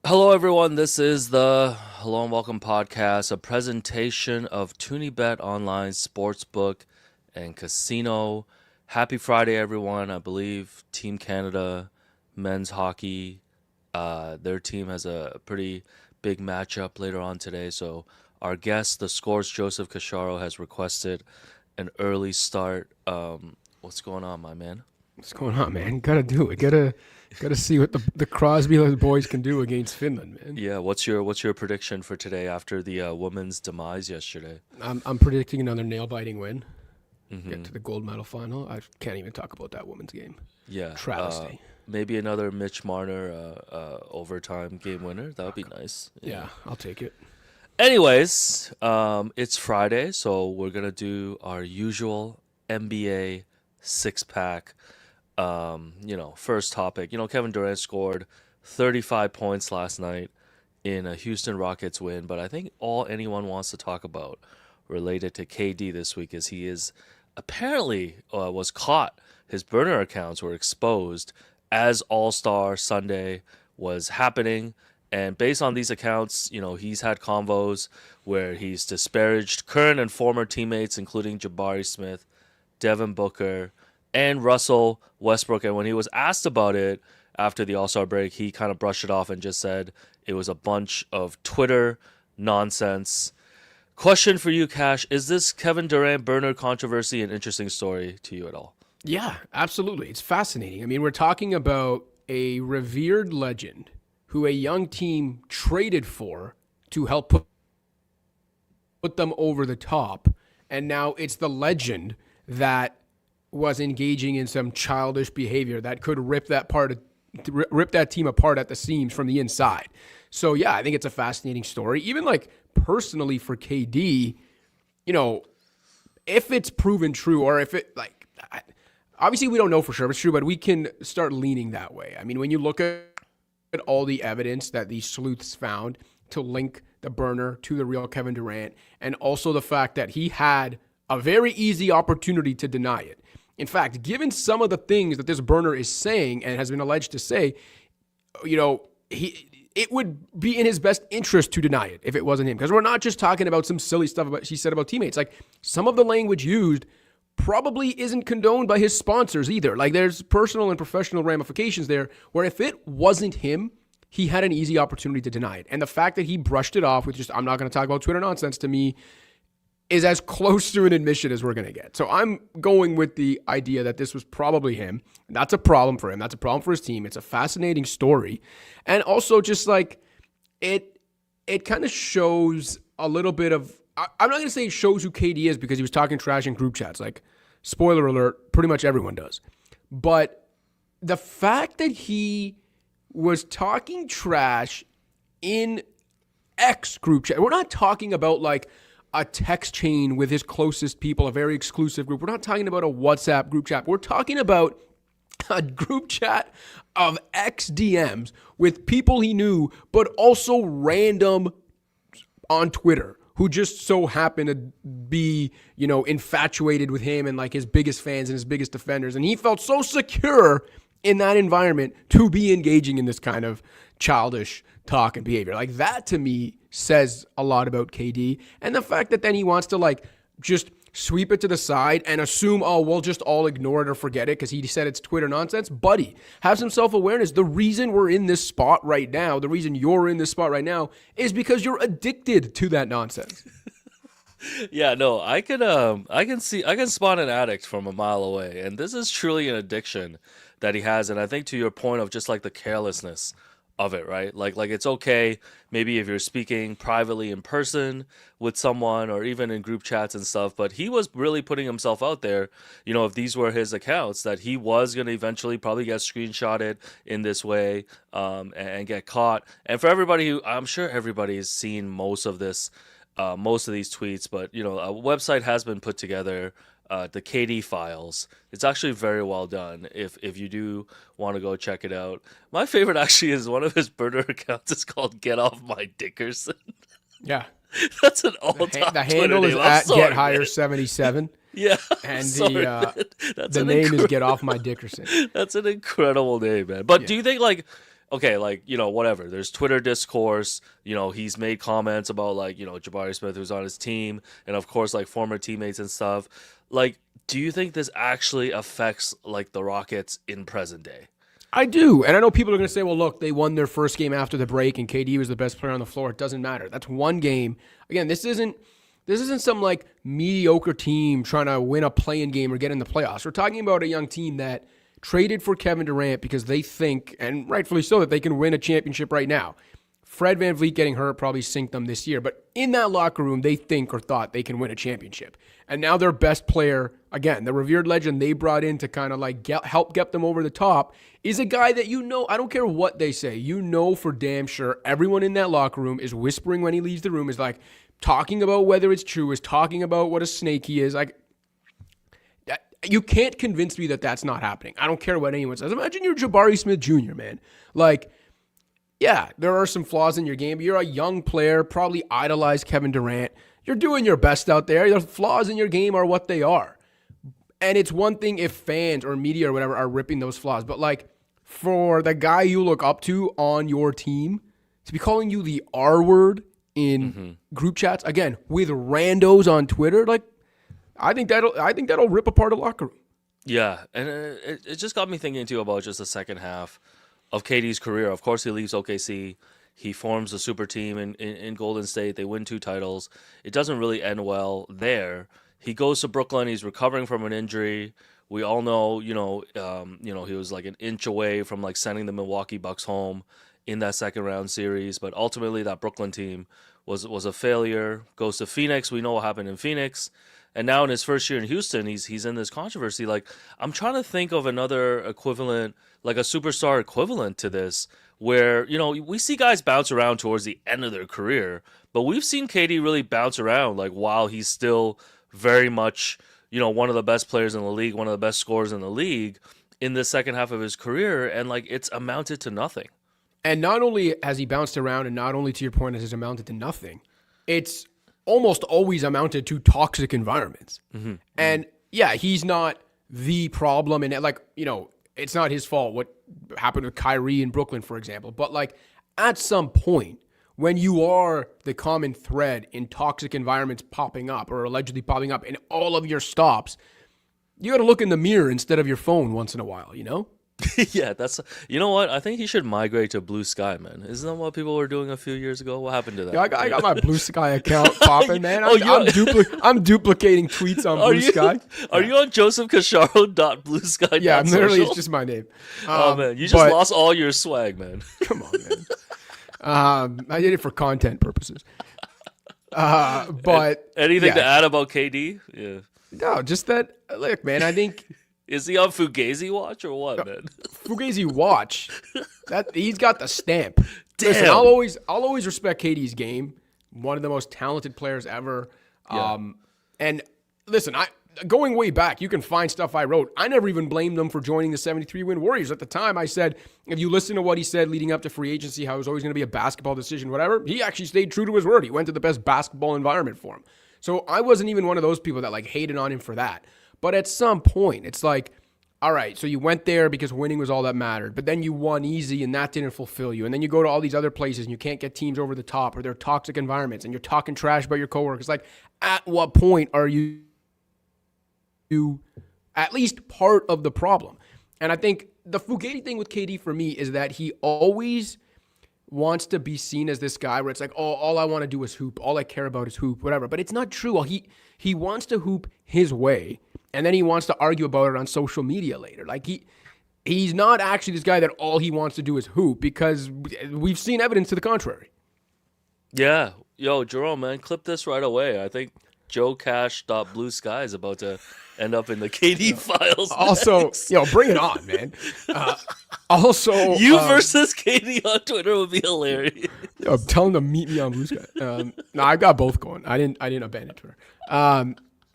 Hello, everyone. This is the Hello and Welcome podcast, a presentation of ToonieBet online sportsbook and casino. Happy Friday, everyone. I believe Team Canada men's hockey, their team has a pretty big matchup later on today. So our guest, theScore's Joseph Casciaro, has requested an early start. What's going on, my man? What's going on, man? Gotta do it. Gotta see what the Crosby boys can do against Finland, man. Yeah, what's your prediction for today after the women's demise yesterday? I'm predicting another nail-biting win. Mm-hmm. Get to the gold medal final. I can't even talk about that women's game. Yeah, Travesty. maybe another Mitch Marner overtime game winner. That would be nice. Yeah, I'll take it. Anyways, it's Friday, so we're gonna do our usual NBA six-pack. First topic. Kevin Durant scored 35 points last night in a Houston Rockets win, but I think all anyone wants to talk about related to KD this week is he is apparently was caught. His burner accounts were exposed as All-Star Sunday was happening. And based on these accounts, he's had convos where he's disparaged current and former teammates, including Jabari Smith, Devin Booker, and Russell Westbrook. And when he was asked about it after the All-Star break, he kind of brushed it off and just said it was a bunch of Twitter nonsense. Question for you, Cash. Is this Kevin Durant burner controversy an interesting story to you at all? Yeah, absolutely. It's fascinating. I mean, we're talking about a revered legend who a young team traded for to help put them over the top. And now it's the legend that was engaging in some childish behavior that could rip that team apart at the seams from the inside. So yeah, I think it's a fascinating story. Even like personally for KD, if it's proven true or if it obviously we don't know for sure if it's true, but we can start leaning that way. I mean, when you look at all the evidence that these sleuths found to link the burner to the real Kevin Durant, and also the fact that he had a very easy opportunity to deny it. In fact, given some of the things that this burner is saying and has been alleged to say, it would be in his best interest to deny it if it wasn't him. Because we're not just talking about some silly stuff she said about teammates. Like, some of the language used probably isn't condoned by his sponsors either. Like, there's personal and professional ramifications there where if it wasn't him, he had an easy opportunity to deny it. And the fact that he brushed it off with just, I'm not going to talk about Twitter nonsense, to me is as close to an admission as we're going to get. So I'm going with the idea that this was probably him. That's a problem for him. That's a problem for his team. It's a fascinating story. And also just like it kind of shows a little bit of, I'm not going to say it shows who KD is because he was talking trash in group chats. Like, spoiler alert, pretty much everyone does. But the fact that he was talking trash in X group chat, we're not talking about like a text chain with his closest people, a very exclusive group. We're not talking about a WhatsApp group chat. We're talking about a group chat of X DMs with people he knew, but also random on Twitter who just so happen to be, infatuated with him and like his biggest fans and his biggest defenders. And he felt so secure in that environment to be engaging in this kind of childish talk and behavior. Like, that to me says a lot about KD. And the fact that then he wants to like just sweep it to the side and assume, oh, we'll just all ignore it or forget it because he said it's Twitter nonsense. Buddy, have some self-awareness. The reason we're in this spot right now, the reason you're in this spot right now is because you're addicted to that nonsense. Yeah, no, I can spot an addict from a mile away, and this is truly an addiction that he has. And I think to your point of just like the carelessness of it, right? Like it's okay maybe if you're speaking privately in person with someone or even in group chats and stuff, but he was really putting himself out there, if these were his accounts, that he was going to eventually probably get screenshotted in this way and get caught. And for everybody who, I'm sure everybody's seen most of these tweets, but a website has been put together, the KD files. It's actually very well done if you do want to go check it out. My favorite actually is one of his burner accounts is called Get Off My Dickerson. Yeah. That's an all-time The handle Twitter is name. at Sorry, Get Higher man. 77. Yeah. And Sorry, the name is Get Off My Dickerson. That's an incredible name, man. But do you think okay, like, whatever. There's Twitter discourse. He's made comments about, like, Jabari Smith, who's on his team, and of course, like, former teammates and stuff. Like, do you think this actually affects, like, the Rockets in present day? I do. And I know people are going to say, well, look, they won their first game after the break and KD was the best player on the floor. It doesn't matter. That's one game. Again, this isn't some like mediocre team trying to win a play-in game or get in the playoffs. We're talking about a young team that traded for Kevin Durant because they think, and rightfully so, that they can win a championship right now. Fred VanVleet getting hurt probably synced them this year, but in that locker room, they think or thought they can win a championship. And now their best player, again, the revered legend they brought in to kind of like help get them over the top, is a guy that I don't care what they say, for damn sure everyone in that locker room is whispering when he leaves the room, is like talking about whether it's true, is talking about what a snake he is. Like, you can't convince me that that's not happening. I don't care what anyone says. Imagine you're Jabari Smith Jr., man. Like, yeah, there are some flaws in your game, but you're a young player, probably idolize Kevin Durant. You're doing your best out there. The flaws in your game are what they are. And it's one thing if fans or media or whatever are ripping those flaws, but like for the guy you look up to on your team to be calling you the R word in group chats, again, with randos on Twitter, like I think that'll rip apart a locker room. Yeah, and it just got me thinking too about just the second half of KD's career. Of course, he leaves OKC. He forms a super team in Golden State. They win 2 titles. It doesn't really end well there. He goes to Brooklyn. He's recovering from an injury. We all know, he was like an inch away from like sending the Milwaukee Bucks home in that second round series. But ultimately, that Brooklyn team was a failure. Goes to Phoenix. We know what happened in Phoenix. And now in his first year in Houston, he's in this controversy. Like, I'm trying to think of another equivalent, like a superstar equivalent to this, where, we see guys bounce around towards the end of their career, but we've seen KD really bounce around, like, while he's still very much, one of the best players in the league, one of the best scorers in the league in the second half of his career, and, like, it's amounted to nothing. And not only has he bounced around, and not only to your point has it amounted to nothing, it's almost always amounted to toxic environments. And yeah, he's not the problem. And like, it's not his fault what happened with Kyrie in Brooklyn, for example. But like at some point, when you are the common thread in toxic environments popping up or allegedly popping up in all of your stops, you got to look in the mirror instead of your phone once in a while, Yeah, you know what? I think he should migrate to Blue Sky, man. Isn't that what people were doing a few years ago? What happened to that? Yeah, I got my Blue Sky account popping, man. I'm duplicating tweets on Blue Sky. Are you on Joseph Casciaro.bluesky.social? Yeah, literally, it's just my name. Oh man, you just lost all your swag, man. Come on, man. I did it for content purposes. But anything to add about KD? Yeah. No, just that. Look, man, I think. Is he on Fugazi watch or what, man? Fugazi watch. That he's got the stamp. Damn. Listen, I'll always respect KD's game. One of the most talented players ever. Yeah. And listen, going way back, you can find stuff I wrote. I never even blamed him for joining the 73-win Warriors. At the time, I said, if you listen to what he said leading up to free agency, how it was always going to be a basketball decision, whatever, he actually stayed true to his word. He went to the best basketball environment for him. So I wasn't even one of those people that like hated on him for that. But at some point, it's like, all right, so you went there because winning was all that mattered, but then you won easy and that didn't fulfill you. And then you go to all these other places and you can't get teams over the top or they're toxic environments and you're talking trash about your coworkers. Like, at what point are you at least part of the problem? And I think the Fugazi thing with KD for me is that he always wants to be seen as this guy where it's like, oh, all I want to do is hoop. All I care about is hoop, whatever. But it's not true. Well, he wants to hoop his way. And then he wants to argue about it on social media later. Like he's not actually this guy that all he wants to do is hoop because we've seen evidence to the contrary. Yeah. Yo, Jerome, man, clip this right away. I think JoeCash.bluesky is about to end up in the KD files. Also, next. Bring it on, man. Also, you versus KD on Twitter would be hilarious. Tell him to meet me on Blue Sky. No, I got both going. I didn't abandon Twitter.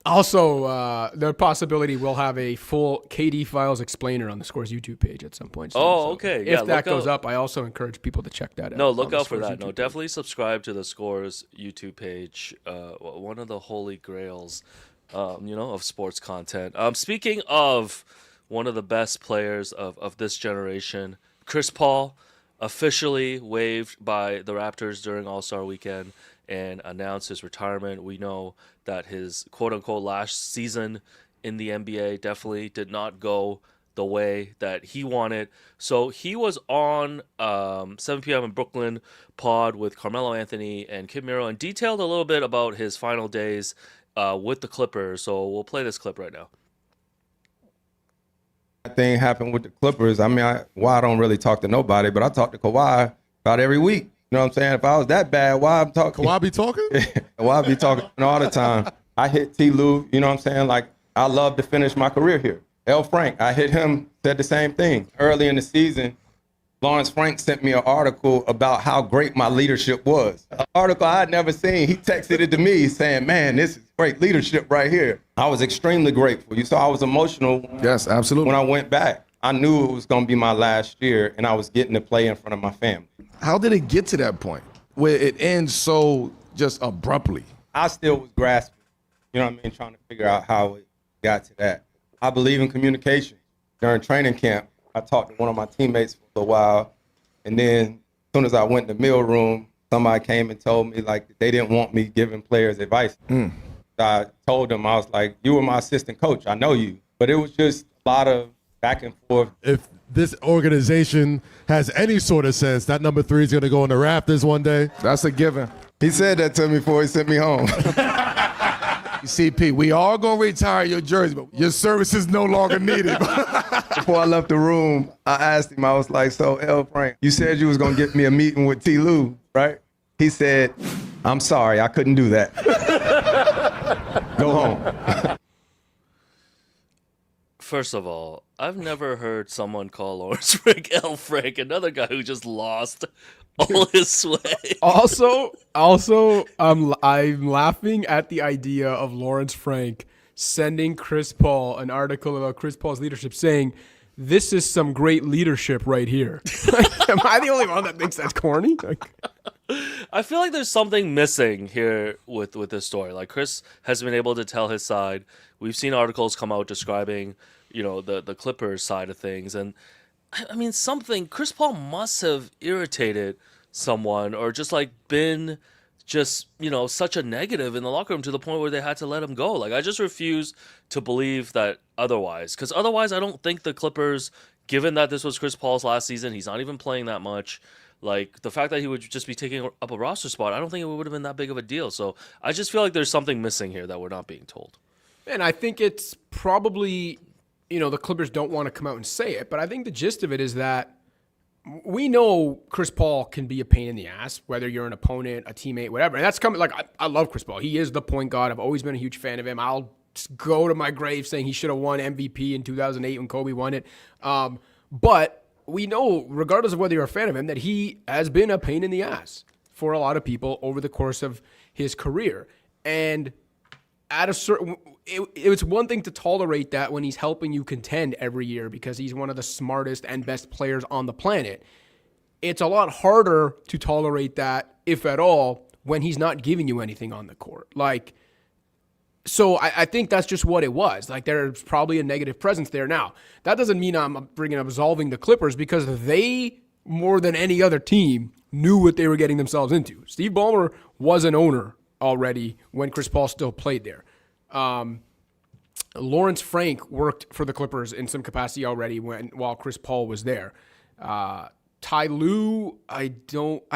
Also, the possibility we'll have a full KD Files explainer on theScore's YouTube page at some point. Okay. If that goes up, I also encourage people to check that out. No, look out for that. No, definitely subscribe to theScore's YouTube page. One of the holy grails, of sports content. Speaking of one of the best players of this generation, Chris Paul. officially waived by the Raptors during All-Star weekend and announced his retirement. We know that his quote-unquote last season in the NBA definitely did not go the way that he wanted. So he was on 7 p.m. in Brooklyn pod with Carmelo Anthony and Kid Miro and detailed a little bit about his final days with the Clippers. So we'll play this clip right now. That thing happened with the Clippers. I mean, I don't really talk to nobody, but I talk to Kawhi about every week. You know what I'm saying? If I was that bad, why I'm talking? Kawhi be talking? Why I be talking all the time? I hit T. Lou, you know what I'm saying? Like, I love to finish my career here. L. Frank, I hit him, said the same thing. Early in the season, Lawrence Frank sent me an article about how great my leadership was. An article I had never seen. He texted it to me saying, man, this is great leadership right here. I was extremely grateful. You saw I was emotional. Yes, absolutely. When I went back, I knew it was going to be my last year, and I was getting to play in front of my family. How did it get to that point where it ends so just abruptly? I still was grasping, you know what I mean, trying to figure out how it got to that. I believe in communication. During training camp, I talked to one of my teammates for a while, and then as soon as I went in the meal room, somebody came and told me like they didn't want me giving players advice. I told them, I was like, you were my assistant coach. I know you. But it was just a lot of back and forth. If this organization has any sort of sense, that number 3 is going to go in the Raptors one day. That's a given. He said that to me before he sent me home. CP, we all going to retire your jersey, but your service is no longer needed. Before I left the room, I asked him, I was like, so L. Frank, you said you was going to get me a meeting with T. Lou, right? He said, I'm sorry, I couldn't do that. Go home. First of all, I've never heard someone call Lawrence Frank L. Frank, another guy who just lost all his sway. Also, I'm laughing at the idea of Lawrence Frank sending Chris Paul an article about Chris Paul's leadership saying, this is some great leadership right here. Am I the only one that thinks that's corny? I feel like there's something missing here with this story. Like, Chris has been able to tell his side. We've seen articles come out describing, the Clippers side of things. And I mean, Chris Paul must have irritated someone or just like been such a negative in the locker room to the point where they had to let him go. Like, I just refuse to believe that otherwise. Because otherwise, I don't think the Clippers, given that this was Chris Paul's last season, he's not even playing that much. Like, the fact that he would just be taking up a roster spot, I don't think it would have been that big of a deal. So I just feel like there's something missing here that we're not being told. And I think it's probably, the Clippers don't want to come out and say it, but I think the gist of it is that we know Chris Paul can be a pain in the ass, whether you're an opponent, a teammate, whatever. And that's coming, like, I love Chris Paul. He is the point guard. I've always been a huge fan of him. I'll go to my grave saying he should have won MVP in 2008 when Kobe won it. But we know, regardless of whether you're a fan of him, that he has been a pain in the ass for a lot of people over the course of his career. And at a certain, it's one thing to tolerate that when he's helping you contend every year because he's one of the smartest and best players on the planet. It's a lot harder to tolerate that, if at all, when he's not giving you anything on the court. Like, so I think that's just what it was. Like, there's probably a negative presence there. Now, that doesn't mean I'm absolving the Clippers because they, more than any other team, knew what they were getting themselves into. Steve Ballmer was an owner already when Chris Paul still played there. Lawrence Frank worked for the Clippers in some capacity already while Chris Paul was there. Ty Lue, I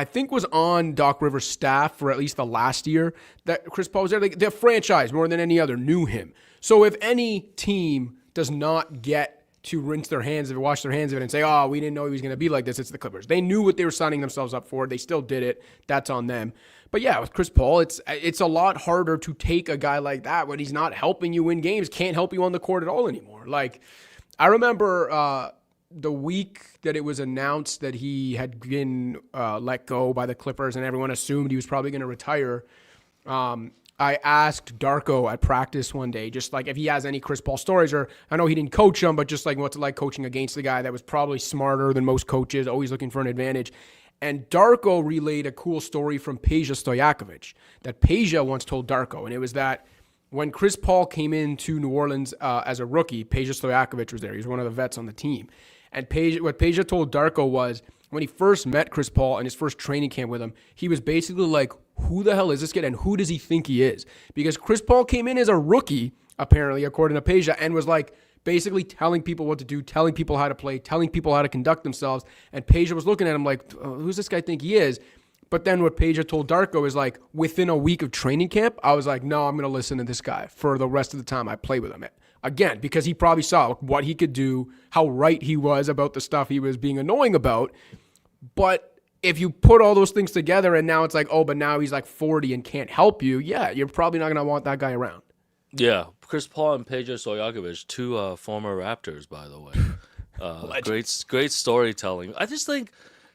think was on Doc Rivers' staff for at least the last year that Chris Paul was there. The franchise, more than any other, knew him. So if any team does not get to rinse their hands of it, wash their hands of it, and say, oh, we didn't know he was going to be like this, it's the Clippers. They knew what they were signing themselves up for. They still did it. That's on them. But yeah, with Chris Paul, it's a lot harder to take a guy like that when he's not helping you win games, can't help you on the court at all anymore. Like, I remember the week that it was announced that he had been let go by the Clippers and everyone assumed he was probably going to retire, I asked Darko at practice one day, just like if he has any Chris Paul stories, or I know he didn't coach him, but just like what's it like coaching against the guy that was probably smarter than most coaches, always looking for an advantage. And Darko relayed a cool story from Peja Stojakovic that Peja once told Darko, and it was that when Chris Paul came into New Orleans as a rookie, Peja Stojakovic was there. He was one of the vets on the team. And what Peja told Darko was when he first met Chris Paul in his first training camp with him, he was basically like, who the hell is this kid and who does he think he is? Because Chris Paul came in as a rookie, apparently, according to Peja, and was like basically telling people what to do, telling people how to play, telling people how to conduct themselves. And Peja was looking at him like, who's this guy think he is? But then what Peja told Darko is like, within a week of training camp, I was like, no, I'm going to listen to this guy for the rest of the time I play with him. Again, because he probably saw what he could do, how right he was about the stuff he was being annoying about. But if you put all those things together and now it's like, oh, but now he's like 40 and can't help you, yeah, you're probably not going to want that guy around. Yeah, Chris Paul and Peja Stojakovic, two former Raptors, by the way. Great storytelling. I just think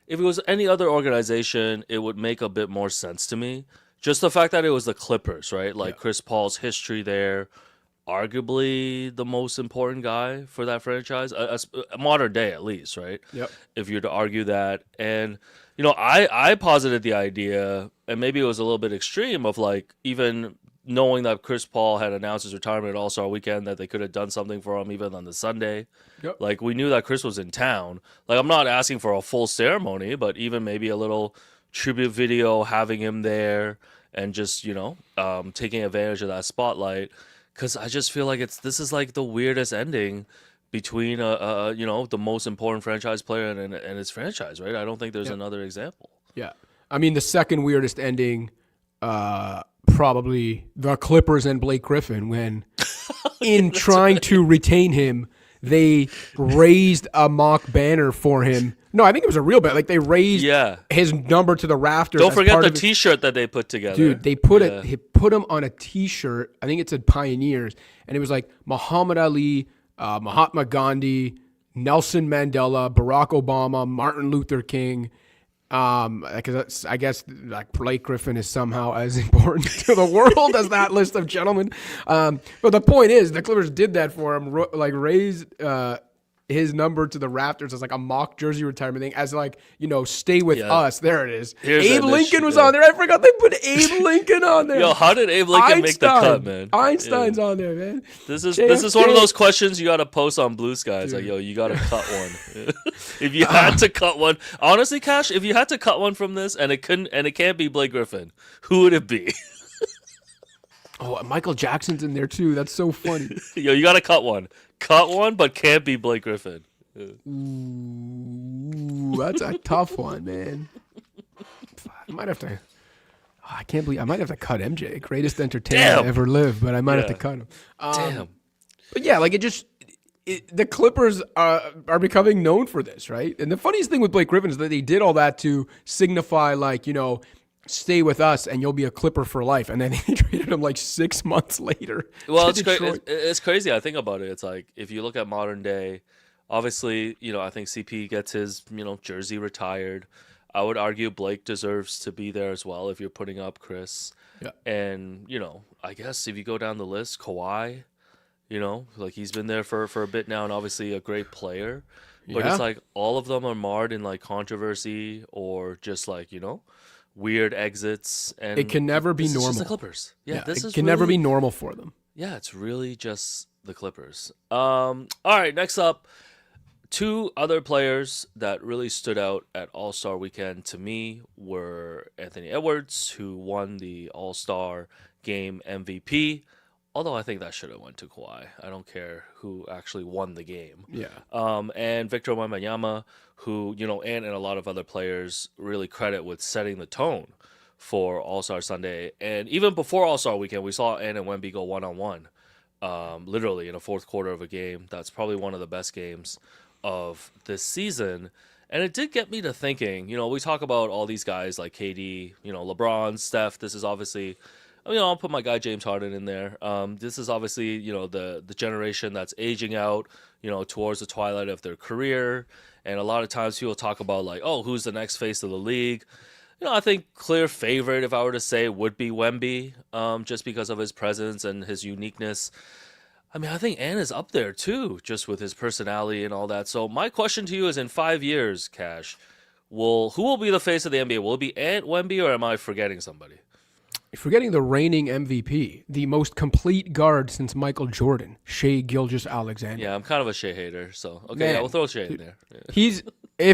if it was any other organization, it would make a bit more sense to me. Just the fact that it was the Clippers, right? Like Chris Paul's history there, arguably the most important guy for that franchise, modern day at least, right? Yep. If you're to argue that. And, I posited the idea, and maybe it was a little bit extreme, of like even knowing that Chris Paul had announced his retirement at All-Star Weekend, that they could have done something for him even on the Sunday. Yep. Like, we knew that Chris was in town. Like, I'm not asking for a full ceremony, but even maybe a little tribute video, having him there and just, taking advantage of that spotlight. Because I just feel like this is like the weirdest ending between, the most important franchise player and his franchise, right? I don't think there's another example. Yeah. I mean, the second weirdest ending, probably the Clippers and Blake Griffin, when in trying to retain him, they raised a mock banner for him. No, I think it was a real banner. Like, they raised his number to the rafters. Don't forget the T-shirt that they put together. Dude, they put he put him on a T-shirt. I think it said Pioneers, and it was like Muhammad Ali, Mahatma Gandhi, Nelson Mandela, Barack Obama, Martin Luther King. Because I guess like Blake Griffin is somehow as important to the world as that list of gentlemen. But the point is, the Clippers did that for him, like raised his number to the Raptors as like a mock jersey retirement thing, as like, stay with us. There it is. Abe Lincoln was on there. I forgot they put Abe Lincoln on there. Yo, how did Abe Lincoln make the cut, man? Einstein's on there, man. This is one of those questions you got to post on Blue Sky. It's like, yo, you got to cut one. If you had to cut one, honestly, Cash, if you had to cut one from this, and it can't be Blake Griffin, who would it be? Oh, Michael Jackson's in there too. That's so funny. Yo, you got to cut one. Cut one, but can't be Blake Griffin. Ooh, that's a tough one, man. I might have to. I can't believe I might have to cut MJ, greatest entertainer to ever live, but I might have to cut him. Damn. But yeah, like the Clippers are becoming known for this, right? And the funniest thing with Blake Griffin is that they did all that to signify, like, stay with us and you'll be a Clipper for life. And then they traded him like 6 months later. Well, it's crazy. I think about it. It's like, if you look at modern day, obviously, I think CP gets his, jersey retired. I would argue Blake deserves to be there as well if you're putting up Chris. Yeah. And, I guess if you go down the list, Kawhi, like he's been there for a bit now and obviously a great player. But it's like all of them are marred in like controversy or just like, weird exits, and it can never be normal. Just the Clippers. It can never be normal for them. Yeah, it's really just the Clippers. All right, next up, two other players that really stood out at All-Star Weekend to me were Anthony Edwards, who won the All-Star Game MVP. Although I think that should have went to Kawhi. I don't care who actually won the game. Yeah. And Victor Wembanyama, who, and a lot of other players really credit with setting the tone for All-Star Sunday. And even before All-Star Weekend, we saw Ant and Wemby go one-on-one, literally in a fourth quarter of a game. That's probably one of the best games of this season. And it did get me to thinking, we talk about all these guys like KD, LeBron, Steph. This is obviously... I'll put my guy James Harden in there. This is obviously, the generation that's aging out, towards the twilight of their career. And a lot of times people talk about like, oh, who's the next face of the league? I think clear favorite, if I were to say, would be Wemby, just because of his presence and his uniqueness. I mean, I think Ant is up there too, just with his personality and all that. So my question to you is, in 5 years, Cash, who will be the face of the NBA? Will it be Ant, Wemby, or am I forgetting somebody? You're forgetting the reigning MVP, the most complete guard since Michael Jordan, Shai Gilgeous-Alexander. Yeah, I'm kind of a Shai hater, so okay, we'll throw Shai in there. Yeah.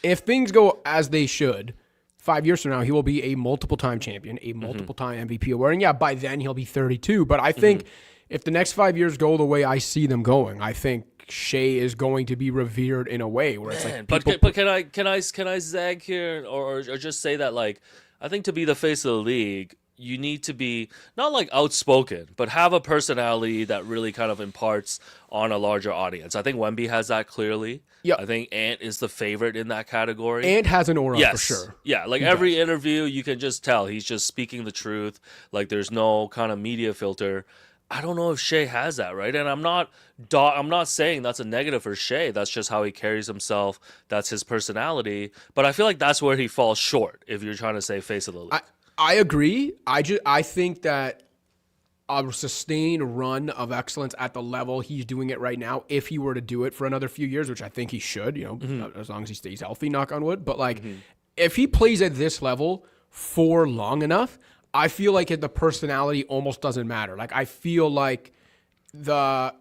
if things go as they should, 5 years from now, he will be a multiple-time champion, a multiple-time MVP award. And yeah, by then he'll be 32. But I think if the next 5 years go the way I see them going, I think Shea is going to be revered in a way where it's like people but can I zag here or just say that, like, I think to be the face of the league, you need to be not like outspoken, but have a personality that really kind of imparts on a larger audience. I think Wemby has that clearly. Yep. I think Ant is the favorite in that category. Ant has an aura for sure. Yeah, like every interview, you can just tell he's just speaking the truth. Like there's no kind of media filter. I don't know if Shea has that, right? And I'm not saying that's a negative for Shea. That's just how he carries himself. That's his personality. But I feel like that's where he falls short if you're trying to say face of the league. I agree. I think that a sustained run of excellence at the level he's doing it right now, if he were to do it for another few years, which I think he should, as long as he stays healthy, knock on wood. But like, if he plays at this level for long enough, I feel like the personality almost doesn't matter. Like, I feel like the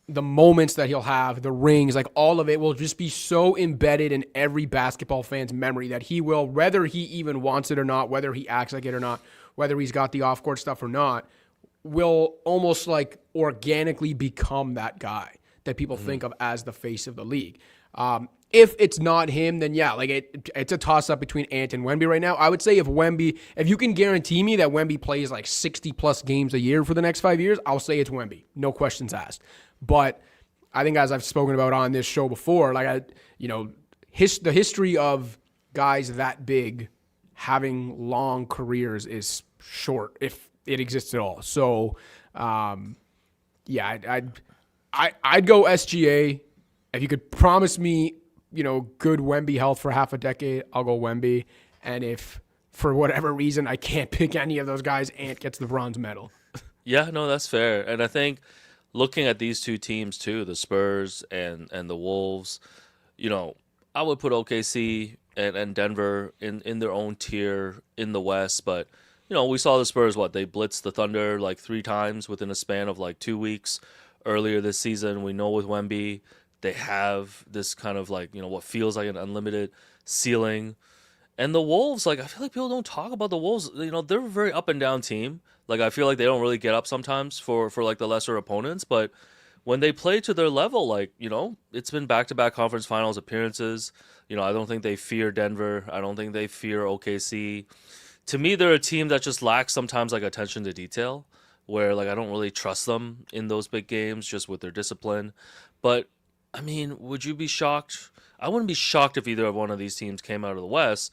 moments that he'll have, the rings, like all of it will just be so embedded in every basketball fan's memory that he will, whether he even wants it or not, whether he acts like it or not, whether he's got the off-court stuff or not, will almost like organically become that guy that people think of as the face of the league. If it's not him, then yeah, like it's a toss-up between Ant and Wemby right now. I would say if you can guarantee me that Wemby plays like 60-plus games a year for the next 5 years, I'll say it's Wemby. No questions asked. But I think, as I've spoken about on this show before, like the history of guys that big having long careers is short, if it exists at all. So, yeah, I'd go SGA. If you could promise me, good Wemby health for half a decade, I'll go Wemby. And if for whatever reason I can't pick any of those guys, Ant gets the bronze medal. Yeah, no, that's fair. And I think looking at these two teams too, the Spurs and the Wolves, I would put OKC and Denver in their own tier in the West. But, we saw the Spurs, they blitzed the Thunder like 3 times within a span of like 2 weeks earlier this season. We know with Wemby, they have this kind of like, what feels like an unlimited ceiling. And the Wolves, like, I feel like people don't talk about the Wolves. They're a very up and down team. Like, I feel like they don't really get up sometimes for like the lesser opponents. But when they play to their level, like, it's been back-to-back conference finals appearances. I don't think they fear Denver. I don't think they fear OKC. To me, they're a team that just lacks sometimes like attention to detail, where like I don't really trust them in those big games just with their discipline. But I mean, would you be shocked? I wouldn't be shocked if either of one of these teams came out of the West.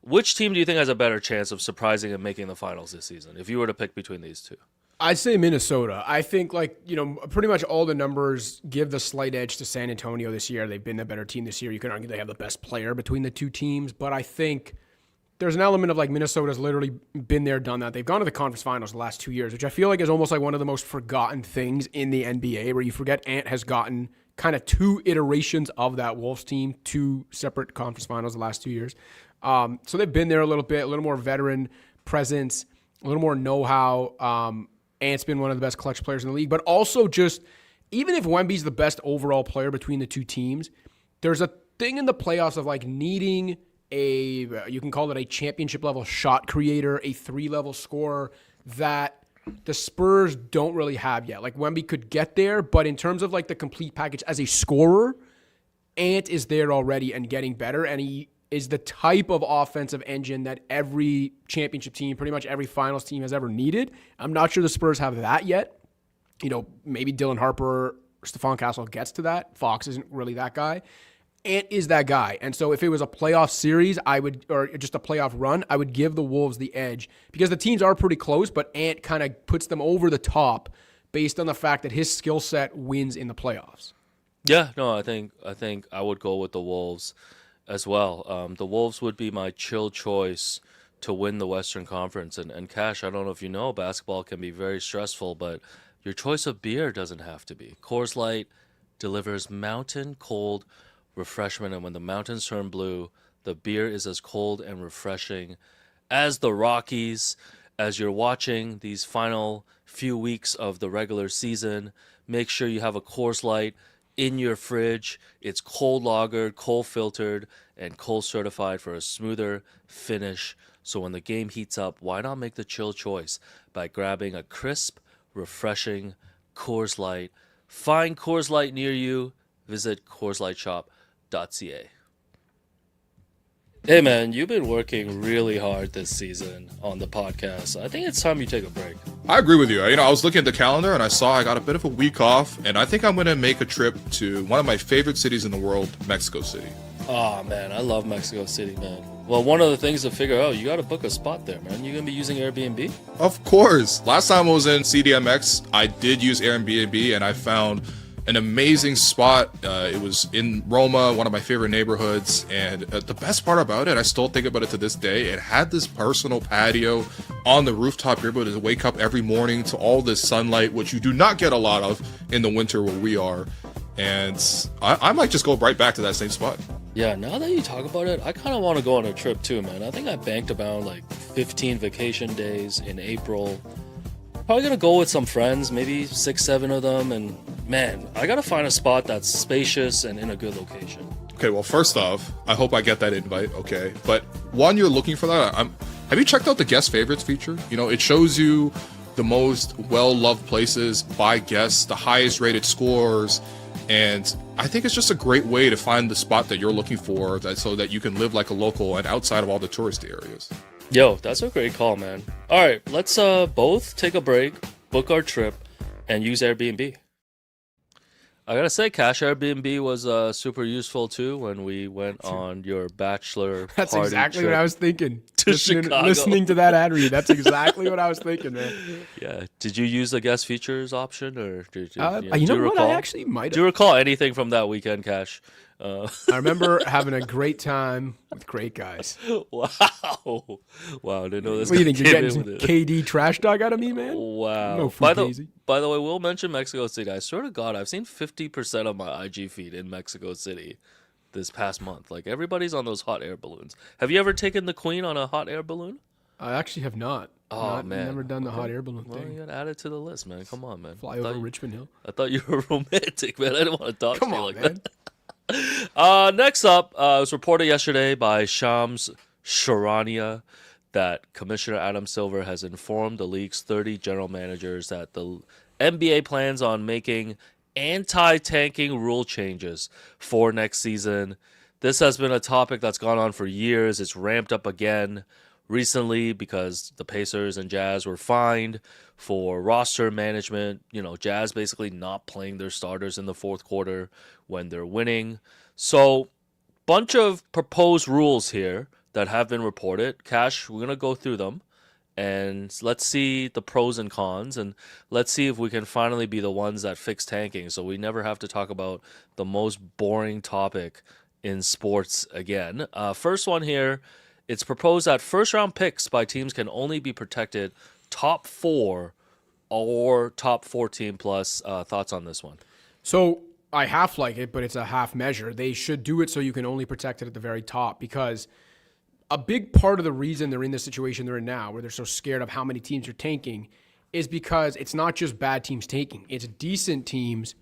Which team do you think has a better chance of surprising and making the finals this season, if you were to pick between these two? I'd say Minnesota. I think, pretty much all the numbers give the slight edge to San Antonio this year. They've been the better team this year. You can argue they have the best player between the two teams, but I think there's an element of like Minnesota's literally been there, done that. They've gone to the conference finals the last 2 years, which I feel like is almost like one of the most forgotten things in the NBA, where you forget Ant has gotten kind of 2 iterations of that Wolves team, 2 separate conference finals the last 2 years. So they've been there a little more veteran presence, a little more know-how. Ant's been one of the best clutch players in the league, but also just, even if Wemby's the best overall player between the two teams, there's a thing in the playoffs of like needing you can call it a championship level shot creator, a 3-level scorer that the Spurs don't really have yet. Like Wemby could get there, but in terms of like the complete package as a scorer, Ant is there already and getting better, and he is the type of offensive engine that every championship team, pretty much every finals team has ever needed. I'm not sure the Spurs have that yet. Maybe Dylan Harper or Stephon Castle gets to that. Fox isn't really that guy. Ant is that guy. And so if it was a playoff series, or just a playoff run, I would give the Wolves the edge because the teams are pretty close, but Ant kind of puts them over the top based on the fact that his skill set wins in the playoffs. Yeah, no, I think I would go with the Wolves as well. The Wolves would be my chill choice to win the Western Conference. And Cash, I don't know if you know, basketball can be very stressful, but your choice of beer doesn't have to be. Coors Light delivers mountain cold refreshment, and when the mountains turn blue, the beer is as cold and refreshing as the Rockies. As you're watching these final few weeks of the regular season, make sure you have a Coors Light in your fridge. It's cold lagered, cold filtered, and cold certified for a smoother finish. So when the game heats up, why not make the chill choice by grabbing a crisp, refreshing Coors Light? Find Coors Light near you. Visit CoorsLightShop.ca. Hey man, you've been working really hard this season on the podcast. I think it's time you take a break. I agree with you. I was looking at the calendar and I saw I got a bit of a week off, and I think I'm going to make a trip to one of my favorite cities in the world, Mexico City. Oh man, I love Mexico City, man. Well, one of the things to figure out, you got to book a spot there, man. You gonna be using Airbnb? Of course. Last time I was in CDMX, I did use Airbnb and I found an amazing spot. It was in Roma, one of my favorite neighborhoods. And the best part about it, I still think about it to this day, it had this personal patio on the rooftop. You're able to wake up every morning to all this sunlight, which you do not get a lot of in the winter where we are. And I might just go right back to that same spot. Yeah, now that you talk about it, I kind of want to go on a trip too, man. I think I banked about like 15 vacation days in April. Probably gonna go with some friends, maybe 6-7 of them, and man, I gotta find a spot that's spacious and in a good location. Okay, well, first off, I hope I get that invite, okay? But while you're looking for that, have you checked out the guest favorites feature? It shows you the most well-loved places by guests, the highest rated scores, and I think it's just a great way to find the spot that you're looking for, so that you can live like a local and outside of all the touristy areas. Yo, that's a great call, man. All right, let's both take a break, book our trip, and use Airbnb. I gotta say, Cash, Airbnb was super useful too when we went on your bachelor That's party exactly trip what I was thinking. to Chicago. Listening to that ad read, that's exactly what I was thinking, man. Yeah. Did you use the guest features option, or did You know do what? recall? I actually might Do you have. recall anything from that weekend, Cash? I remember having a great time with great guys. Wow. Wow, I didn't know this What do you guy think? You're came getting in some with it. KD trash dog out of me, man? Wow. No by fugazi. the way, we'll mention Mexico City. I swear to God, I've seen 50% of my IG feed in Mexico City this past month. Like, everybody's on those hot air balloons. Have you ever taken the Queen on a hot air balloon? I actually have not. Oh, man. Never done the hot air balloon Well, you thing. gotta add it to the list, man. Come on, man. Fly I over thought you- Richmond Hill. I thought you were romantic, man. I didn't want to talk Come to you on, like man. that. Next up, it was reported yesterday by Shams Charania that Commissioner Adam Silver has informed the league's 30 general managers that the NBA plans on making anti-tanking rule changes for next season. This has been a topic that's gone on for years. It's ramped up again recently because the Pacers and Jazz were fined for roster management. Jazz basically not playing their starters in the fourth quarter when they're winning. So, bunch of proposed rules here that have been reported. Cash, we're going to go through them and let's see the pros and cons, and let's see if we can finally be the ones that fix tanking so we never have to talk about the most boring topic in sports again. First one here, it's proposed that first-round picks by teams can only be protected top 4 or top 14 plus. Thoughts on this one? So I half like it, but it's a half measure. They should do it so you can only protect it at the very top, because a big part of the reason they're in the situation they're in now, where they're so scared of how many teams are tanking, is because it's not just bad teams tanking. It's decent teams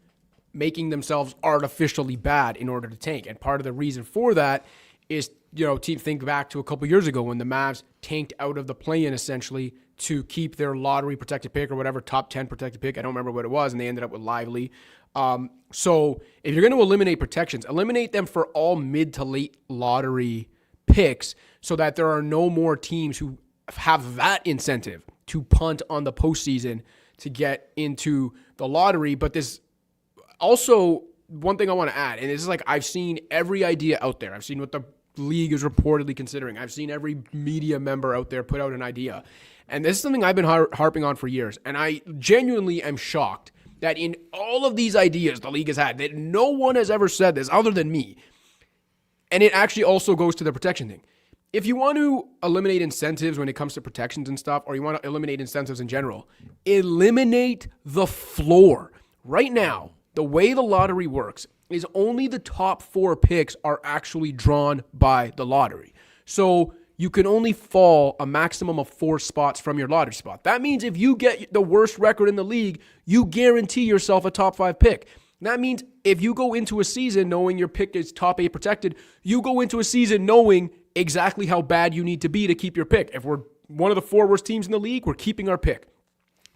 making themselves artificially bad in order to tank. And part of the reason for that is, think back to a couple years ago when the Mavs tanked out of the play-in essentially to keep their lottery protected pick or whatever, top 10 protected pick. I don't remember what it was, and they ended up with Lively. So if you're going to eliminate protections, eliminate them for all mid to late lottery picks so that there are no more teams who have that incentive to punt on the postseason to get into the lottery. But this also, one thing I want to add, and this is like, I've seen every idea out there. I've seen what the league is reportedly considering. I've seen every media member out there put out an idea. And this is something I've been harping on for years. And I genuinely am shocked that in all of these ideas the league has had, that no one has ever said this other than me. And it actually also goes to the protection thing. If you want to eliminate incentives when it comes to protections and stuff, or you want to eliminate incentives in general, eliminate the floor. Right now, the way the lottery works is only the top 4 picks are actually drawn by the lottery. So you can only fall a maximum of 4 spots from your lottery spot. That means if you get the worst record in the league, you guarantee yourself a top 5 pick. That means if you go into a season knowing your pick is top 8 protected, you go into a season knowing exactly how bad you need to be to keep your pick. If we're one of the 4 worst teams in the league, we're keeping our pick.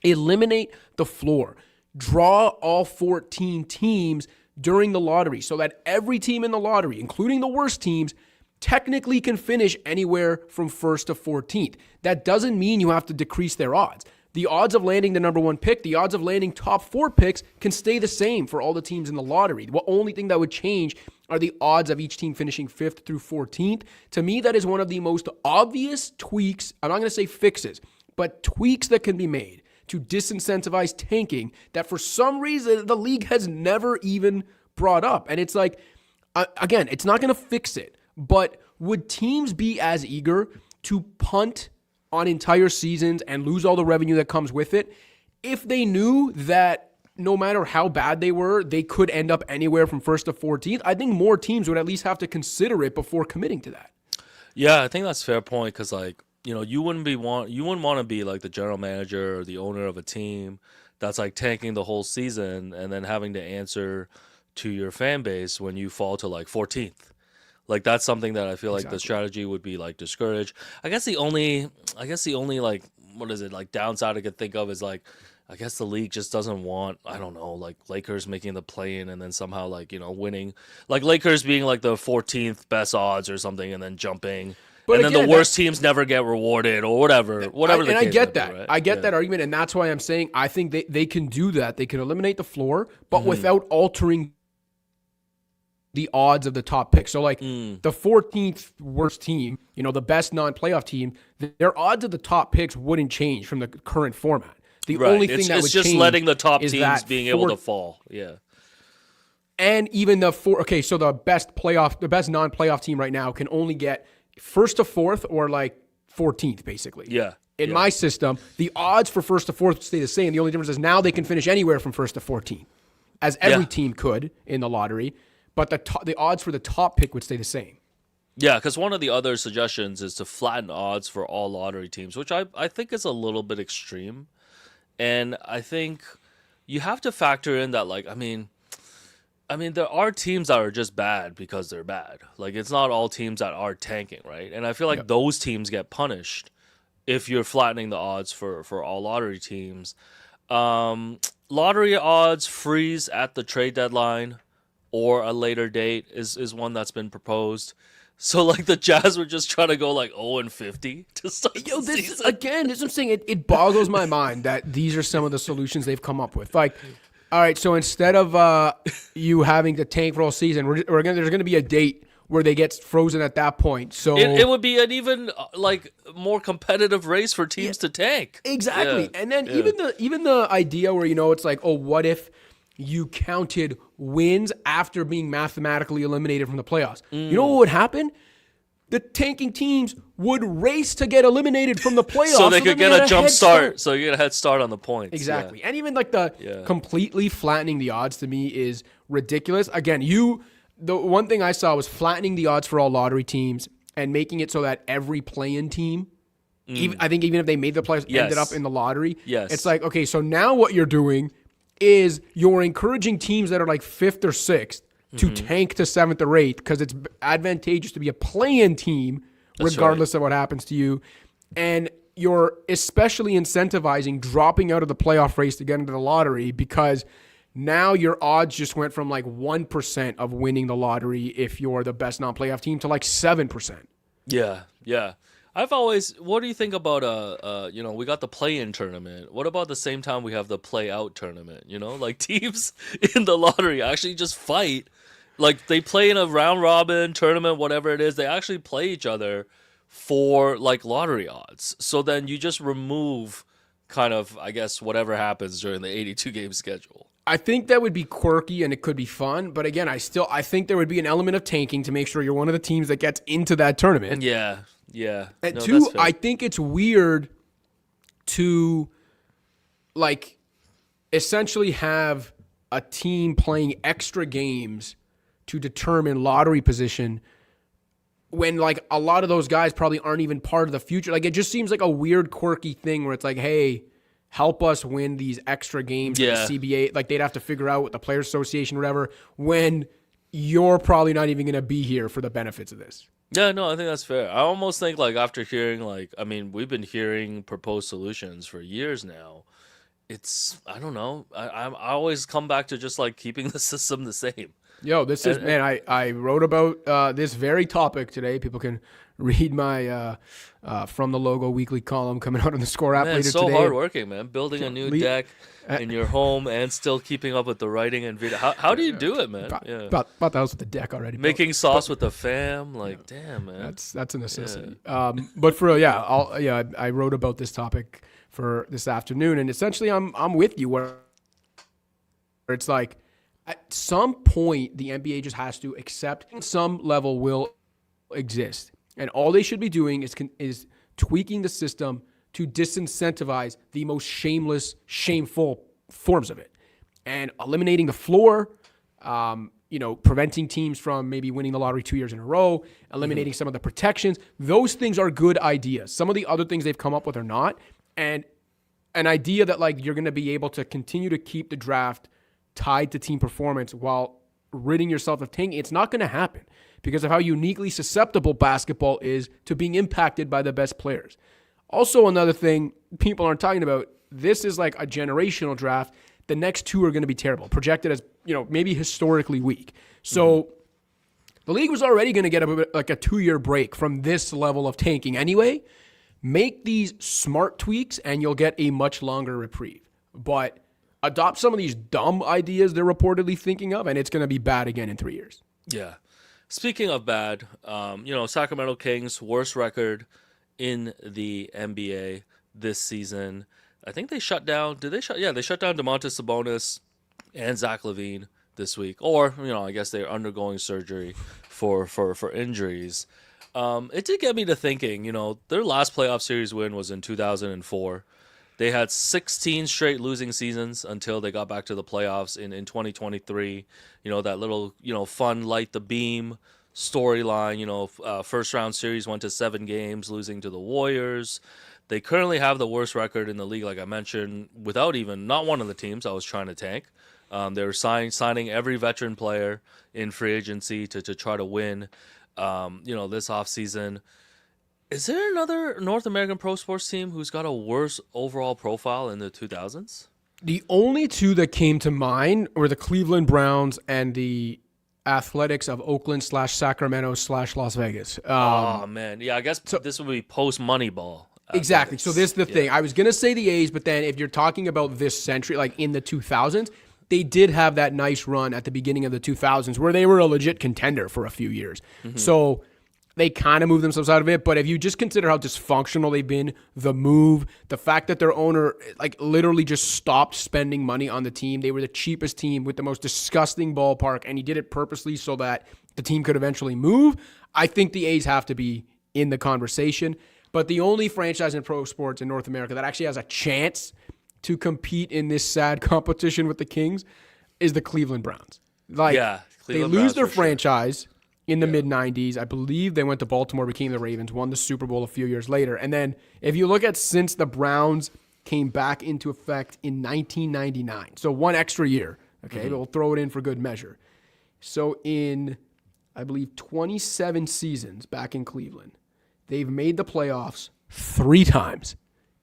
Eliminate the floor. Draw all 14 teams during the lottery so that every team in the lottery, including the worst teams, technically can finish anywhere from 1st to 14th. That doesn't mean you have to decrease their odds. The odds of landing the number 1 pick, the odds of landing top 4 picks can stay the same for all the teams in the lottery. The only thing that would change are the odds of each team finishing 5th through 14th. To me, that is one of the most obvious tweaks. I'm not going to say fixes, but tweaks that can be made to disincentivize tanking that for some reason the league has never even brought up. And it's like, again, it's not going to fix it, but would teams be as eager to punt on entire seasons and lose all the revenue that comes with it if they knew that no matter how bad they were, they could end up anywhere from 1st to 14th? I think more teams would at least have to consider it before committing to that. Yeah, I think that's a fair point because, like, you know, you wouldn't want to be like the general manager or the owner of a team that's like tanking the whole season and then having to answer to your fan base when you fall to like 14th. Like, that's something that I feel like the strategy would be like discouraged. I guess the only like, what is it, like downside I could think of is like, I guess the league just doesn't want, I don't know, like Lakers making the play-in and then somehow like, you know, winning, like Lakers being like the 14th best odds or something and then jumping. But and again, then the worst teams never get rewarded or whatever. And I get that. Right? I get that argument, and that's why I'm saying I think they can do that. They can eliminate the floor, but without altering the odds of the top pick. So like the 14th worst team, you know, the best non-playoff team, their odds of the top picks wouldn't change from the current format. The only thing that would change is just letting the top teams being able to fall. Yeah. And even the so the best non-playoff team right now can only get 1st to 4th or like 14th basically. Yeah. In my system, the odds for 1st to 4th stay the same. The only difference is now they can finish anywhere from 1st to 14th, as every team could in the lottery. But the odds for the top pick would stay the same. Yeah, because one of the other suggestions is to flatten odds for all lottery teams, which I think is a little bit extreme. And I think you have to factor in that, like, I mean, there are teams that are just bad because they're bad. Like, it's not all teams that are tanking, right? And I feel like those teams get punished if you're flattening the odds for all lottery teams. Lottery odds freeze at the trade deadline or a later date is one that's been proposed. So, like, the Jazz were just trying to go, like, 0-50 to start the season. Again, this is what I'm saying. It boggles my mind that these are some of the solutions they've come up with. Like, all right, so instead of you having to tank for all season, there's going to be a date where they get frozen at that point. So it would be an even, like, more competitive race for teams to tank. Exactly. Yeah. And then even the idea where, you know, it's like, oh, what if you counted wins after being mathematically eliminated from the playoffs? You know what would happen? The tanking teams would race to get eliminated from the playoffs. So they could get a jump start. So you get a head start on the points. Exactly. And even like the completely flattening the odds to me is ridiculous. Again, the one thing I saw was flattening the odds for all lottery teams and making it so that every play-in team, I think even if they made the playoffs, ended up in the lottery. Yes. It's like, okay, so now what you're doing is you're encouraging teams that are like 5th or 6th to tank to 7th or 8th because it's advantageous to be a play-in team regardless of what happens to you. And you're especially incentivizing dropping out of the playoff race to get into the lottery because now your odds just went from like 1% of winning the lottery if you're the best non-playoff team to like 7%. Yeah, yeah. What do you think about you know, we got the play-in tournament. What about the same time we have the play-out tournament? You know, like teams in the lottery actually just fight. Like they play in a round-robin tournament, whatever it is. They actually play each other for like lottery odds. So then you just remove kind of, I guess, whatever happens during the 82-game schedule. I think that would be quirky and it could be fun. But again, I think there would be an element of tanking to make sure you're one of the teams that gets into that tournament. Yeah. Yeah. And no, 2, I think it's weird to like essentially have a team playing extra games to determine lottery position when like a lot of those guys probably aren't even part of the future. Like it just seems like a weird, quirky thing where it's like, hey, help us win these extra games with Yeah. the CBA. Like they'd have to figure out with the Players Association or whatever when you're probably not even going to be here for the benefits of this. Yeah, no, I think that's fair. I almost think like after hearing we've been hearing proposed solutions for years now. It's I don't know. I always come back to just like keeping the system the same. Yo, this is, man, I wrote about this very topic today. People can read my From the Logo weekly column coming out on the Score app Man, later it's so today. hardworking, man. Building a new deck in your home and still keeping up with the writing and video. How do you do it, man? Yeah. About the house with the deck already. Making sauce with the fam, like damn, man. That's a necessity. But for real, I wrote about this topic for this afternoon, and essentially, I'm with you where it's like at some point the NBA just has to accept some level will exist, and all they should be doing is tweaking the system to disincentivize the most shameless, shameful forms of it, and eliminating the floor. Preventing teams from maybe winning the lottery 2 years in a row, eliminating some of the protections. Those things are good ideas. Some of the other things they've come up with are not. And an idea that like you're going to be able to continue to keep the draft tied to team performance while ridding yourself of tanking, it's not going to happen because of how uniquely susceptible basketball is to being impacted by the best players. Also, another thing people aren't talking about, this is like a generational draft. The next two are going to be terrible, projected as, maybe historically weak. So the league was already going to get a 2-year break from this level of tanking anyway. Make these smart tweaks and you'll get a much longer reprieve. But adopt some of these dumb ideas they're reportedly thinking of, and it's going to be bad again in 3 years. Yeah. Speaking of bad, Sacramento Kings worst record in the NBA this season. I think they shut down. They shut down Domantas Sabonis and Zach LaVine this week. Or, I guess they're undergoing surgery for injuries. It did get me to thinking, their last playoff series win was in 2004. They had 16 straight losing seasons until they got back to the playoffs in 2023. That little, fun light the beam storyline. First round series went to 7 games, losing to the Warriors. They currently have the worst record in the league, like I mentioned, without even not one of the teams I was trying to tank. They were signing every veteran player in free agency to try to win. This offseason. Is there another North American pro sports team who's got a worse overall profile in the 2000s? The only two that came to mind were the Cleveland Browns and the Athletics of Oakland/Sacramento/Las Vegas. Oh, man. Yeah, I guess this would be post-Moneyball. Exactly. So this is the thing. I was going to say the A's, but then if you're talking about this century, like in the 2000s, they did have that nice run at the beginning of the 2000s where they were a legit contender for a few years. Mm-hmm. So they kind of moved themselves out of it. But if you just consider how dysfunctional they've been, the move, the fact that their owner literally just stopped spending money on the team. They were the cheapest team with the most disgusting ballpark, and he did it purposely so that the team could eventually move. I think the A's have to be in the conversation. But the only franchise in pro sports in North America that actually has a chance to compete in this sad competition with the Kings is the Cleveland Browns. They lose their franchise in the mid-'90s. I believe they went to Baltimore, became the Ravens, won the Super Bowl a few years later. And then if you look at since the Browns came back into effect in 1999, so one extra year, okay, we'll throw it in for good measure. So in, I believe, 27 seasons back in Cleveland, they've made the playoffs 3 times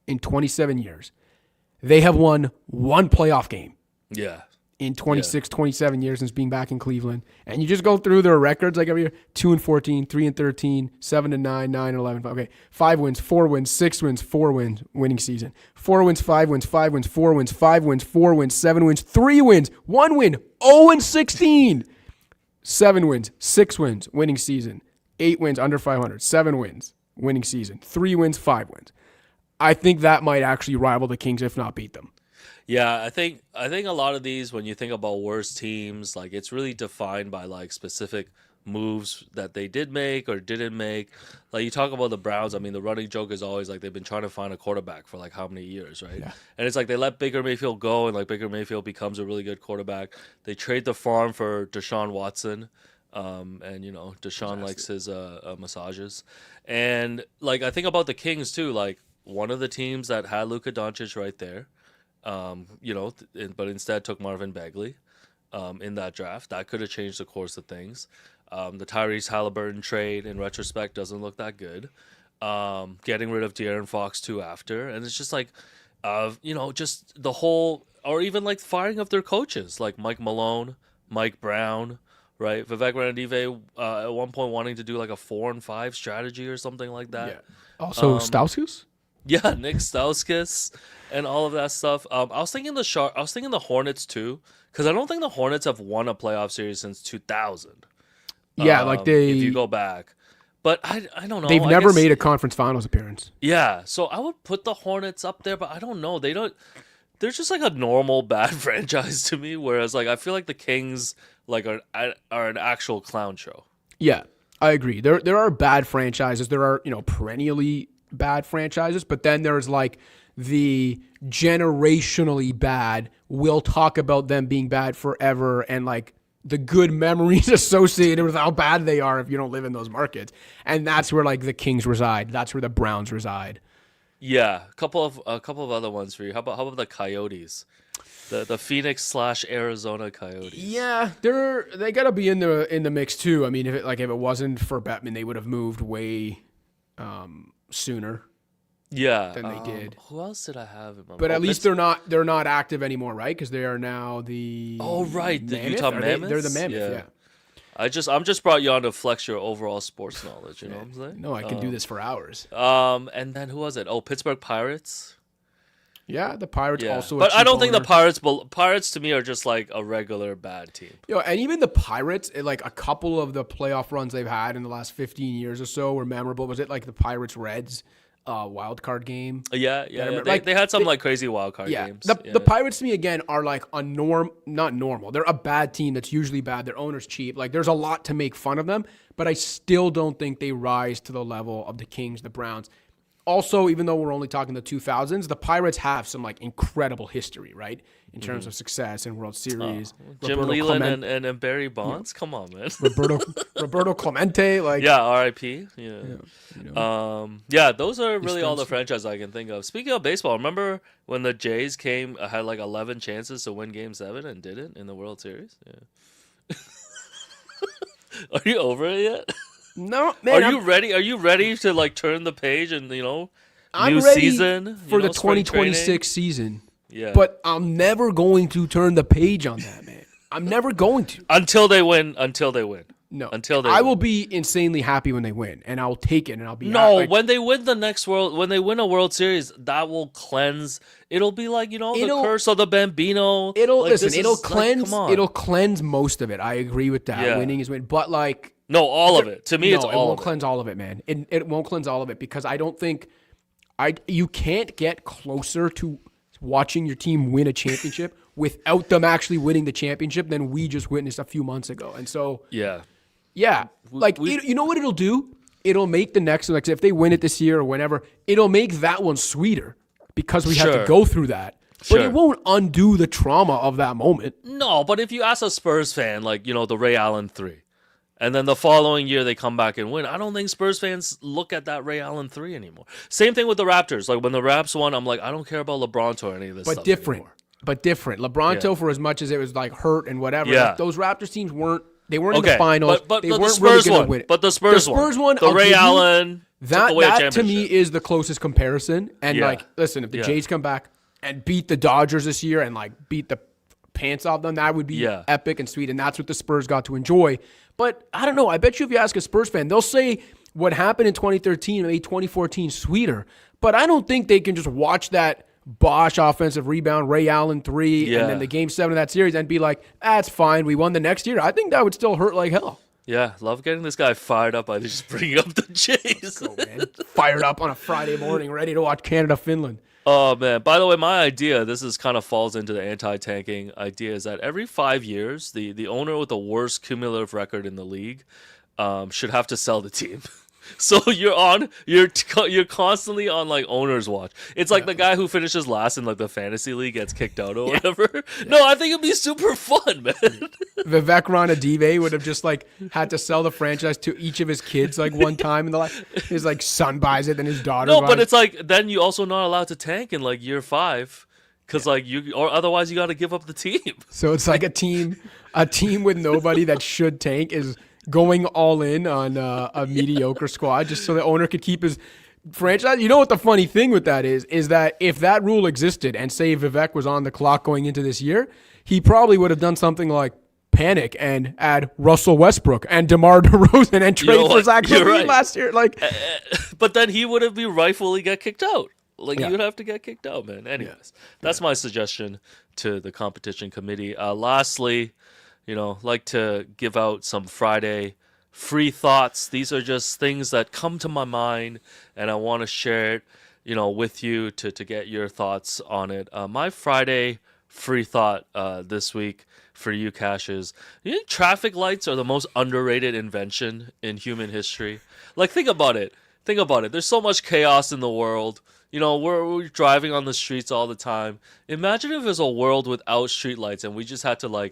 in 27 years. They have won 1 playoff game. Yeah. In 27 years since being back in Cleveland. And you just go through their records like every year. 2-14, 3-13, 7-9, 9-11. Okay. 5 wins, 4 wins, 6 wins, 4 wins, winning season. 4 wins, 5 wins, 5 wins, 4 wins, 5 wins, 4 wins, 7 wins, 3 wins, 1 win, 0-16. 7 wins, 6 wins, winning season. 8 wins, under 500. 7 wins, winning season. 3 wins, 5 wins. I think that might actually rival the Kings, if not beat them. Yeah, I think a lot of these, when you think about worst teams, like it's really defined by like specific moves that they did make or didn't make. Like you talk about the Browns, I mean, the running joke is always like they've been trying to find a quarterback for like how many years, right? Yeah. And it's like they let Baker Mayfield go, and like Baker Mayfield becomes a really good quarterback. They trade the farm for Deshaun Watson. And Deshaun likes his massages. And like I think about the Kings too, like one of the teams that had Luka Doncic right there. but instead took Marvin Bagley in that draft. That could have changed the course of things. The Tyrese Halliburton trade, in retrospect, doesn't look that good. Getting rid of De'Aaron Fox too after, and it's just like, just the whole, or even like firing of their coaches, like Mike Malone, Mike Brown, right? Vivek Ranadive at one point wanting to do like a 4-5 strategy or something like that. Yeah. Also, Stauskas? Yeah, Nick Stauskas and all of that stuff. I was thinking the Hornets too, because I don't think the Hornets have won a playoff series since 2000. Yeah, if you go back. But I don't know. They've never made a conference finals appearance. Yeah, so I would put the Hornets up there, but I don't know. They're just like a normal bad franchise to me, whereas like I feel like the Kings like are an actual clown show. Yeah, I agree. There are bad franchises. There are, perennially bad franchises, but then there's like the generationally bad. We'll talk about them being bad forever, and like the good memories associated with how bad they are if you don't live in those markets. And that's where like the Kings reside. That's where the Browns reside. Yeah, a couple of other ones for you. How about the Coyotes? The Phoenix/Arizona Coyotes. Yeah, they gotta be in the mix too. I mean, if it wasn't for Bettman, they would have moved way sooner. Yeah, than they did. Who else did I have in my? But at least they're not active anymore, right? Because they are now the. Oh right, the Mammoth? Utah Mammoths. They're the Mammoth. Yeah. I'm just brought you on to flex your overall sports knowledge. You know what I'm saying? No, I can do this for hours. And then who was it? Oh, Pittsburgh Pirates. Yeah, the Pirates also. But I don't think the Pirates to me are just like a regular bad team. And even the Pirates, like a couple of the playoff runs they've had in the last 15 years or so were memorable. Was it like the Pirates Reds? Wild card game. Yeah. They had some like crazy wild card games. The Pirates to me again are like not normal. They're a bad team that's usually bad. Their owner's cheap. Like there's a lot to make fun of them, but I still don't think they rise to the level of the Kings, the Browns. Also, even though we're only talking the 2000s, the Pirates have some like incredible history, right? In terms of success and World Series. Jim Leland and Barry Bonds. Yeah. Come on, man. Roberto Clemente, like R.I.P. Yeah. Those are really all the franchises I can think of. Speaking of baseball, remember when the Jays had like 11 chances to win Game 7 and didn't in the World Series? Yeah. Are you over it yet? No, man. Are you ready to like turn the page and I'm new ready season for the 2026 season? Yeah. But I'm never going to turn the page on that, man. I'm never going to. Until they win. No. I will be insanely happy when they win, and I'll take it, and I'll be when they win when they win a World Series, that will cleanse. It'll be like the curse of the Bambino. It'll cleanse most of it. I agree with that. Yeah. Winning is win, but like all of it. To me, it's all. It won't cleanse all of it, man. It won't cleanse all of it because I don't think you can't get closer to watching your team win a championship without them actually winning the championship than we just witnessed a few months ago. And so yeah, like you know what it'll do? It'll make the next, like if they win it this year or whenever, it'll make that one sweeter because we have to go through that. But it won't undo the trauma of that moment. No, but if you ask a Spurs fan, like the Ray Allen 3, and then the following year they come back and win, I don't think Spurs fans look at that Ray Allen 3 anymore. Same thing with the Raptors. Like when the Raps won, I'm like, I don't care about LeBronto or any of this stuff anymore. But different. LeBronto, for as much as it was like hurt and whatever, like, those Raptors teams weren't in the finals. But they the weren't Spurs really going to win it. But the Spurs one, the Ray Allen, that to me is the closest comparison. And like, listen, if the Jays come back and beat the Dodgers this year and like beat the pants off them, that would be epic and sweet. And that's what the Spurs got to enjoy. But I don't know. I bet you if you ask a Spurs fan, they'll say what happened in 2013 made 2014 sweeter. But I don't think they can just watch that Bosch offensive rebound, Ray Allen 3, and then the Game 7 of that series and be like, that's fine. We won the next year. I think that would still hurt like hell. Yeah, love getting this guy fired up by just bringing up the Jays. Go, man. Fired up on a Friday morning, ready to watch Canada-Finland. Oh, man. By the way, my idea, this is kind of falls into the anti-tanking idea, is that every 5 years, the owner with the worst cumulative record in the league should have to sell the team. So you're constantly on like owner's watch. It's like the guy who finishes last in like the fantasy league gets kicked out or whatever. Yeah. No, I think it'd be super fun, man. Vivek Ranadive would have just like had to sell the franchise to each of his kids like one time in the life. His like son buys it, then his daughter. No, but it's like then you also not allowed to tank in like year 5. because like or otherwise you got to give up the team. So it's like a team with nobody that should tank is going all in on a mediocre squad just so the owner could keep his franchise. You know what the funny thing with that is that if that rule existed and say Vivek was on the clock going into this year, he probably would have done something like panic and add Russell Westbrook and DeMar DeRozan and trade for Zach LaVine last year. Like, but then he would have rightfully get kicked out. Like you would have to get kicked out, man. Anyways, that's my suggestion to the competition committee. Lastly, like to give out some Friday free thoughts. These are just things that come to my mind, and I want to share it, with you to get your thoughts on it. My Friday free thought this week for you, Cash, is you think traffic lights are the most underrated invention in human history? Like, think about it. There's so much chaos in the world. We're driving on the streets all the time. Imagine if there's a world without streetlights and we just had to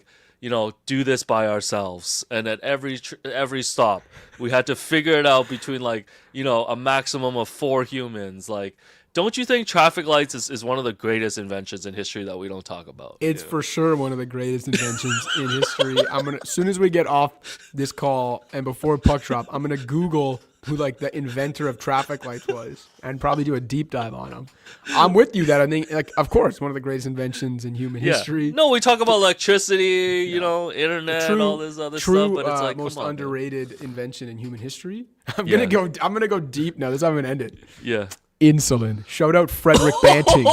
do this by ourselves. And at every stop, we had to figure it out between a maximum of 4 humans. Like, don't you think traffic lights is one of the greatest inventions in history that we don't talk about? It's for sure one of the greatest inventions in history. As soon as we get off this call and before puck drop, I'm gonna Google who the inventor of traffic lights was and probably do a deep dive on him. I'm with you that I think of course one of the greatest inventions in human history. No, we talk about electricity, internet, all this other stuff, but it's like most come on, underrated invention in human history. I'm Yeah. gonna go deep now. This is how I'm gonna end it. Yeah. Insulin. Shout out Frederick Banting.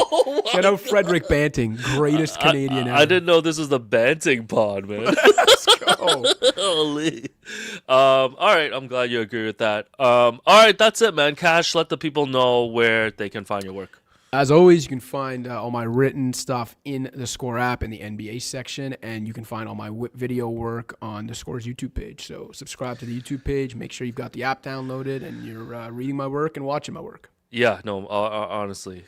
Shout out Frederick Banting, greatest Canadian ever. I didn't know this was the Banting pod, man. Let's go. Holy. All right, I'm glad you agree with that. All right, that's it, man. Cash, let the people know where they can find your work. As always, you can find all my written stuff in the Score app in the NBA section, and you can find all my video work on the Score's YouTube page. So subscribe to the YouTube page. Make sure you've got the app downloaded and you're reading my work and watching my work. Yeah, no, honestly,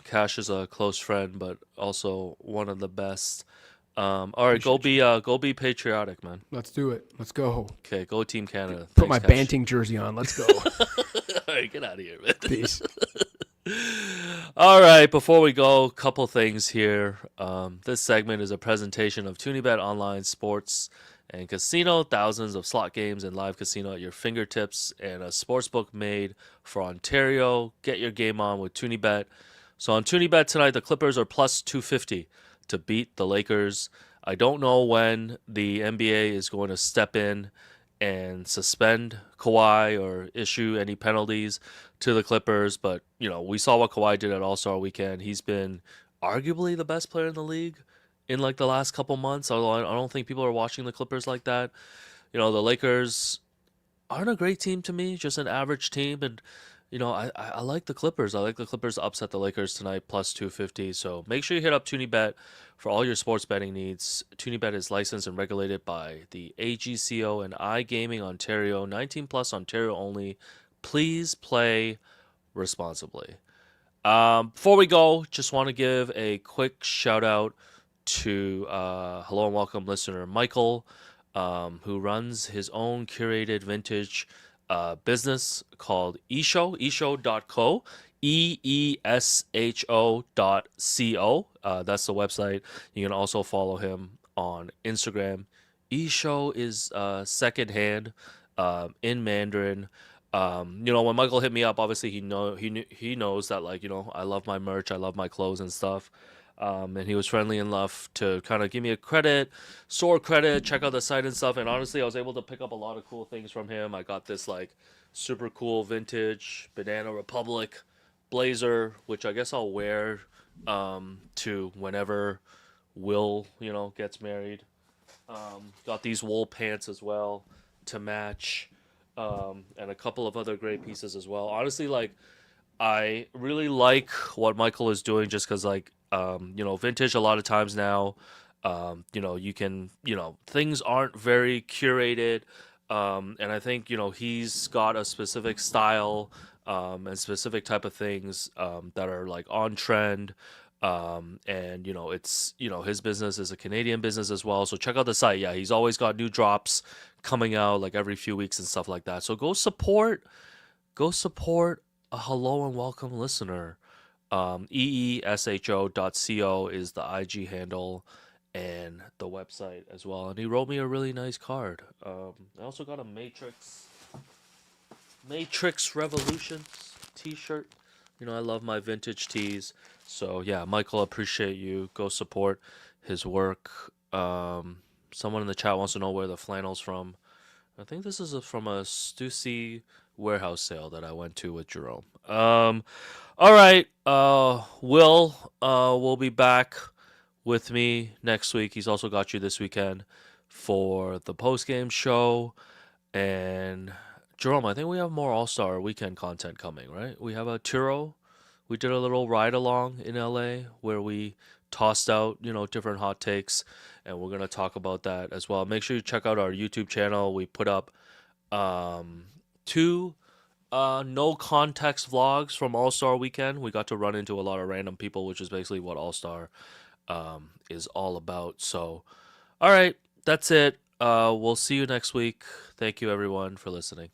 Cash is a close friend, but also one of the best. All right, go be patriotic, man. Let's do it. Let's go. Okay, go Team Canada. Put my Cash. Banting jersey on. Let's go. All right, get out of here, man. Peace. All right, before we go, couple things here. This segment is a presentation of ToonieBet Online Sports and Casino. Thousands of slot games and live casino at your fingertips, and a sportsbook made for Ontario. Get your game on with ToonieBet. So on ToonieBet tonight, the Clippers are plus 250 to beat the Lakers. I don't know when the NBA is going to step in and suspend Kawhi or issue any penalties to the Clippers, but we saw what Kawhi did at All-Star Weekend. He's been arguably the best player in the league in the last couple months, although I don't think people are watching the Clippers like that. The Lakers aren't a great team to me, just an average team, and I like the Clippers. I like the Clippers to upset the Lakers tonight, plus 250. So make sure you hit up ToonieBet for all your sports betting needs. ToonieBet is licensed and regulated by the AGCO and iGaming Ontario. 19 plus, Ontario only. Please play responsibly. Before we go, just want to give a quick shout out to hello and welcome listener Michael, who runs his own curated vintage business called esho.co, EESHO.co. That's the website. You can also follow him on Instagram. Esho is secondhand in Mandarin. When Michael hit me up, obviously he knows that I love my merch, I love my clothes and stuff. And he was friendly enough to kind of give me a store credit, check out the site and stuff. And honestly, I was able to pick up a lot of cool things from him. I got this super cool vintage Banana Republic blazer, which I guess I'll wear to whenever Will, gets married. Got these wool pants as well to match, and a couple of other great pieces as well. Honestly, I really like what Michael is doing just because, vintage a lot of times now, you can, things aren't very curated. And I think, he's got a specific style and specific type of things that are on trend. And, it's, his business is a Canadian business as well. So check out the site. Yeah, he's always got new drops coming out every few weeks and stuff like that. So go support a hello and welcome listener eesho.co is the IG handle and the website as well. And he wrote me a really nice card. I also got a Matrix Revolutions t-shirt. You know, I love my vintage tees. So yeah, Michael, appreciate you. Go support his work. Someone in the chat wants to know where the flannel's from. I think this is from a Stussy warehouse sale that I went to with Jerome. All right. Will be back with me next week. He's also got you this weekend for the post game show. And Jerome, I think we have more All Star weekend content coming, right? We have a Turo. We did a little ride along in LA where we tossed out, different hot takes, and we're gonna talk about that as well. Make sure you check out our YouTube channel. We put up two no context vlogs from All Star Weekend. We got to run into a lot of random people, which is basically what All Star is all about. So, all right, that's it. We'll see you next week. Thank you, everyone, for listening.